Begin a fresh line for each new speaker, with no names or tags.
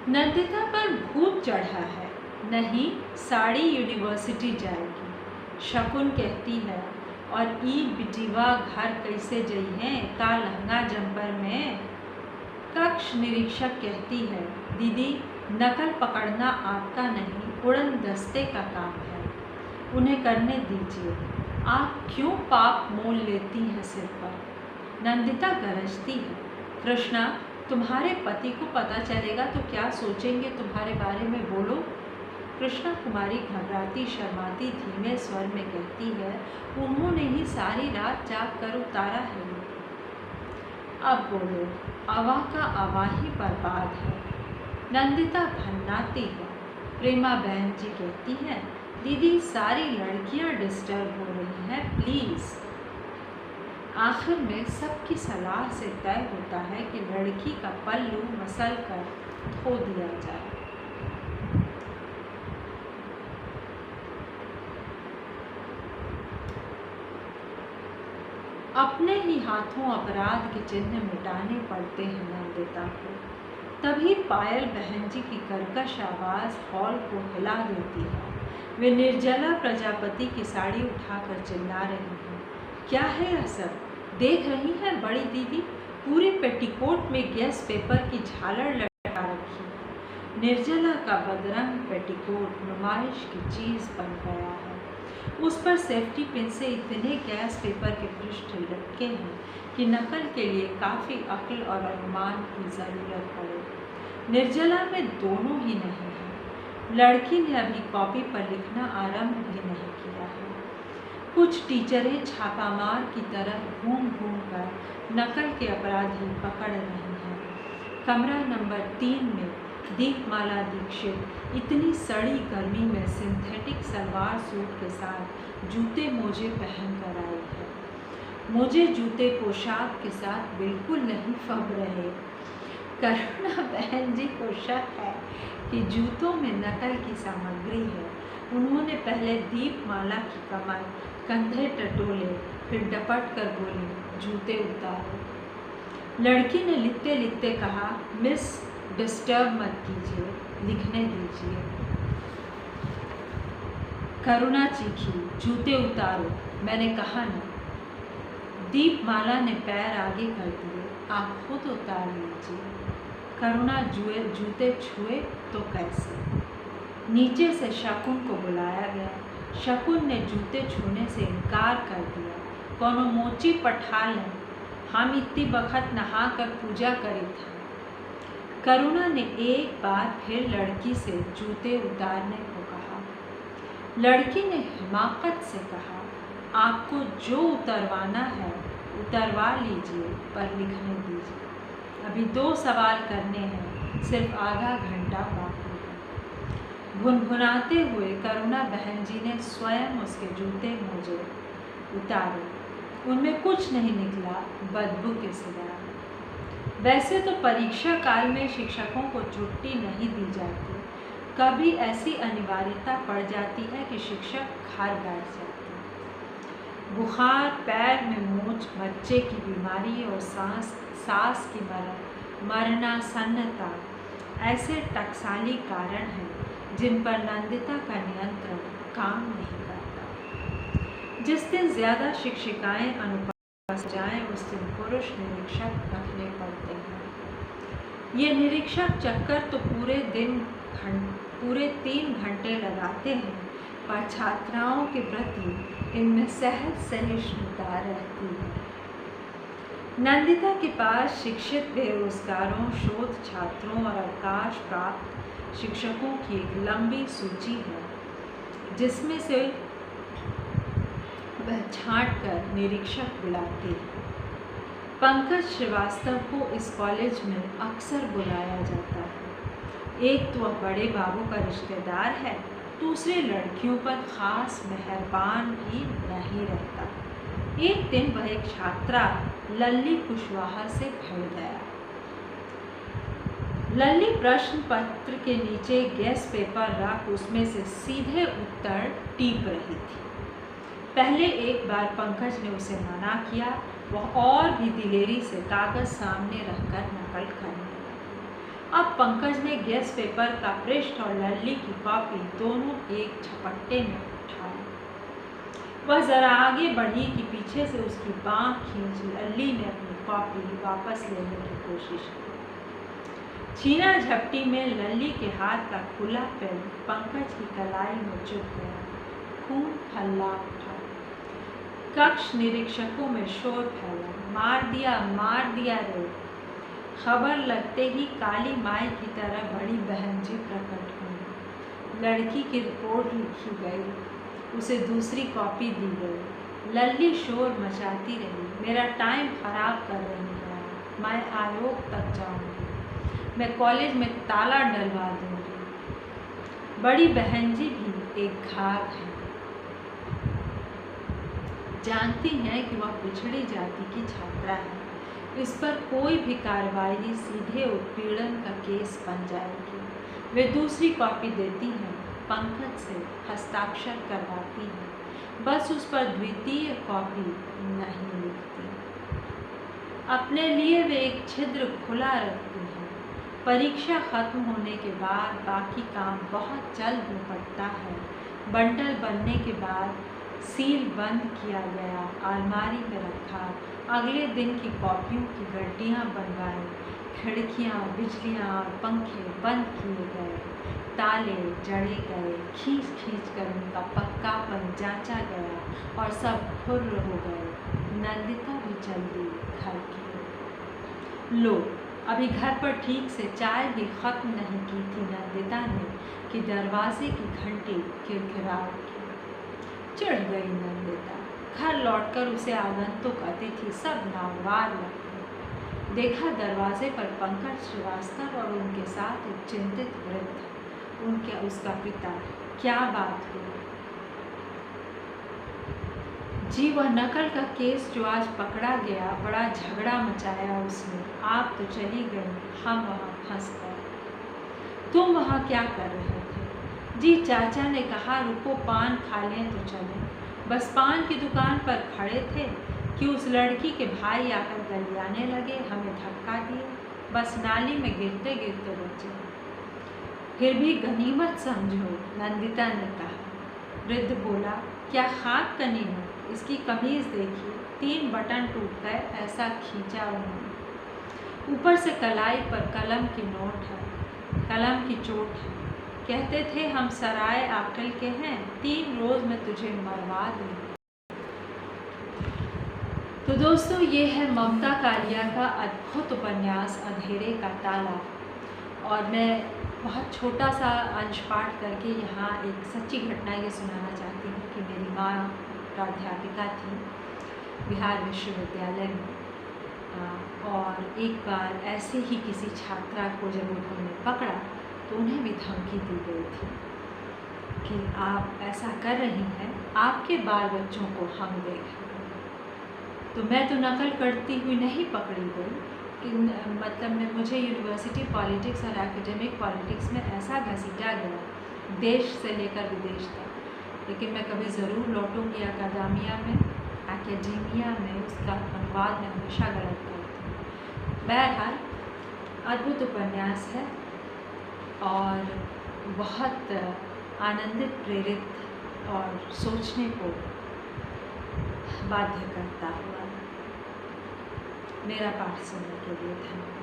नंदिता पर भूत चढ़ा है, नहीं साड़ी यूनिवर्सिटी जाएगी, शकुन कहती है। और ई बिटिवा घर कैसे जई है का लहंगा जंपर में। कक्ष निरीक्षक कहती है, दीदी नकल पकड़ना आपका नहीं, उड़न दस्ते का काम है, उन्हें करने दीजिए। आप क्यों पाप मोल लेती हैं सिर पर। नंदिता गरजती है, कृष्णा तुम्हारे पति को पता चलेगा तो क्या सोचेंगे तुम्हारे बारे में, बोलो। कृष्णा कुमारी घबराती शर्माती धीमे स्वर में कहती है, उन्होंने ही सारी रात जाग कर उतारा है। अब बोलो, अवा का अवा ही बर्बाद है। नंदिता भन्नाती है। प्रेमा बहन जी कहती है, दीदी सारी लड़कियां डिस्टर्ब हो रही हैं, प्लीज़। आखिर में सबकी सलाह से तय होता है कि लड़की का पल्लू मसल कर धो दिया जाए। अपने ही हाथों अपराध के चिन्ह मिटाने पड़ते हैं नंदिता को। तभी पायल बहन जी की कर्कश आवाज़ हॉल को हिला देती है। वे निर्जला प्रजापति की साड़ी उठाकर चिल्ला रही हैं, क्या है यह सब देख रही है बड़ी दीदी, पूरे पेटीकोट में गैस पेपर की झालर लटका रखी है। निर्जला का बदरंग पेटीकोट नुमाइश की चीज़ बन गया है। उस पर सेफ्टी पिन से इतने गैस पेपर के पृष्ठ लटके हैं कि नकल के लिए काफ़ी अक्ल और अनुमान की ज़रूरत पड़े। निर्जला में दोनों ही नहीं है। लड़की ने अभी कॉपी पर लिखना आरंभ भी नहीं किया है। कुछ टीचरें छापामार की तरह घूम घूम कर नकल के अपराधी पकड़ रही हैं। कमरा नंबर 3 में दीपमाला दीक्षित इतनी सड़ी गर्मी में सिंथेटिक सलवार सूट के साथ जूते मोजे पहन कर आई है। मोजे जूते पोशाक के साथ बिल्कुल नहीं फब रहे। करुणा बहन जी को शक है कि जूतों में नकल की सामग्री है। उन्होंने पहले दीपमाला की कमर कंधे टटोले, फिर डपट कर बोली, जूते उतारो। लड़की ने लिखते लिखते कहा, मिस डिस्टर्ब मत कीजिए, लिखने दीजिए। करुणा चीखी, जूते उतारो, मैंने कहा ना। दीपमाला ने पैर आगे कर दिए, आप खुद उतार लीजिए। करुणा जूते छुए तो कैसे। नीचे से शकुन को बुलाया गया। शकुन ने जूते छूने से इनकार कर दिया। कोनो मोची पठाल है, हम इतनी बखत नहा कर पूजा करी था। करुणा ने एक बार फिर लड़की से जूते उतारने को कहा। लड़की ने हिमाकत से कहा, आपको जो उतरवाना है उतरवा लीजिए, पर लिखने दीजिए। अभी 2 सवाल करने हैं, सिर्फ आधा घंटा बाकी है। भुनभुनाते हुए करुणा बहन जी ने स्वयं उसके जूते मोजे उतारे। उनमें कुछ नहीं निकला बदबू के सिवाय। वैसे तो परीक्षा काल में शिक्षकों को छुट्टी नहीं दी जाती। कभी ऐसी अनिवार्यता पड़ जाती है कि शिक्षक घर बैठ जाते हैं। बुखार, पैर में मोच, बच्चे की बीमारी और सास की मरणासन्नता ऐसे टकसाली कारण हैं जिन पर नंदिता का नियंत्रण काम नहीं करता। जिस दिन ज़्यादा शिक्षिकाएं अनुपस्थित जाएं, उस दिन पुरुष निरीक्षक रखने पड़ते हैं। ये निरीक्षक चक्कर तो पूरे 3 घंटे लगाते हैं, पर छात्राओं के प्रति इनमें सहज सहिष्णुता रहती है। नंदिता के पास शिक्षित बेरोजगारों, शोध छात्रों और अवकाश प्राप्त शिक्षकों की एक लंबी सूची है, जिसमें से वह छांट कर निरीक्षक बुलाती है। पंकज श्रीवास्तव को इस कॉलेज में अक्सर बुलाया जाता है। एक तो वह बड़े बाबू का रिश्तेदार है, दूसरे लड़कियों पर ख़ास मेहरबान भी नहीं रहता। एक दिन वह एक छात्रा लल्ली कुशवाहा से भिड़ गया। लल्ली प्रश्न पत्र के नीचे गैस पेपर रख उसमें से सीधे उत्तर टीप रही थी। पहले एक बार पंकज ने उसे मना किया, वह और भी दिलेरी से कागज़ सामने रखकर नकल करने लगी। अब पंकज ने गैस पेपर का पृष्ठ और लल्ली की कॉपी दोनों एक झपट्टे में उठाए। वह जरा आगे बढ़ी कि पीछे से उसकी बाँह खींच लल्ली ने अपनी कॉपी वापस लेने की कोशिश की। छीना झपटी में लल्ली के हाथ का खुला पेन पंकज की कलाई में चुभ गया। खून खल्ला उठा। कक्ष निरीक्षकों में शोर फैला, मार दिया रे। खबर लगते ही काली माई की तरह बड़ी बहन जी प्रकट हुई। लड़की की रिपोर्ट लिखी गई, उसे दूसरी कॉपी दी गई। लल्ली शोर मचाती रही, मेरा टाइम खराब कर रही है, मैं आयोग तक जाऊंगी, मैं कॉलेज में ताला डलवा दूंगी। बड़ी बहन जी भी एक घाघ है, जानती हैं कि वह पिछड़ी जाति की छात्रा है, इस पर कोई भी कार्रवाई सीधे उत्पीड़न का केस बन जाएगी। वे दूसरी कॉपी देती हैं, पंकज से हस्ताक्षर करवाती हैं, बस उस पर द्वितीय कॉपी नहीं लिखती। अपने लिए वे एक छिद्र खुला रखती हैं। परीक्षा खत्म होने के बाद बाकी काम बहुत जल्द निपटता है। बंडल बनने के बाद सील बंद किया गया, अलमारी में रखा। अगले दिन की कॉपियों की गड्डियाँ बनवाई, खिड़कियाँ, बिजलियाँ और पंखे बंद किए गए, ताले जड़े गए, खींच कर उनका पक्कापन जांचा गया और सब खुर्र हो गए। नंदिता भी जल्दी घर की। लो, अभी घर पर ठीक से चाय भी खत्म नहीं की थी नंदिता ने कि दरवाजे की घंटी किरकिरा उठी। चिढ़ गई नंदिता। घर लौटकर उसे आगंतुक अतिथि सब नागवार लगते। देखा दरवाजे पर पंकज श्रीवास्तव और उनके साथ एक चिंतित वृद्ध, उसका पिता। क्या बात हुई? जी, वह नकल का केस जो आज पकड़ा गया, बड़ा झगड़ा मचाया उसने। आप तो चली गई, हम वहाँ फंस गए। तुम वहाँ क्या कर रहे थे? जी, चाचा ने कहा रुको पान खा लें तो चलें। बस पान की दुकान पर खड़े थे कि उस लड़की के भाई आकर गलियाने लगे, हमें धक्का दिए, बस नाली में गिरते गिरते बचे। फिर भी गनीमत समझो, नंदिता ने कहा। वृद्ध बोला, क्या खाक कनी हो? इसकी कमीज़ देखिए, 3 बटन टूट गए, ऐसा खींचा उन्होंने। ऊपर से कलाई पर कलम की नोट है, कलम की चोट है। कहते थे हम सराय आकल के हैं, 3 रोज़ में तुझे मरवा दूँगी। तो दोस्तों, ये है ममता कालिया का अद्भुत उपन्यास अंधेरे का ताला। और मैं बहुत छोटा सा अंश पाठ करके यहाँ एक सच्ची घटना ये सुनाना चाहती हूँ कि मेरी माँ प्राध्यापिका थी बिहार विश्वविद्यालय में। और एक बार ऐसे ही किसी छात्रा को जब उन्होंने पकड़ा तो उन्हें भी धमकी दी गई थी कि आप ऐसा कर रही हैं, आपके बाल बच्चों को हम देखें। तो मैं तो नकल करती हुई नहीं पकड़ी गई कि मतलब मुझे यूनिवर्सिटी पॉलिटिक्स और एकेडमिक पॉलिटिक्स में ऐसा घसीटा गया, देश से लेकर विदेश तक। लेकिन मैं कभी ज़रूर लौटूंगी अकादमिया में, एकेडमिया में। उसका अनुवाद मैं हमेशा गलत करती हूँ। बहरहाल अद्भुत उपन्यास है और बहुत आनंदित, प्रेरित और सोचने को बाध्य करता हुआ। मेरा पाठ सुनने के लिए धन्यवाद।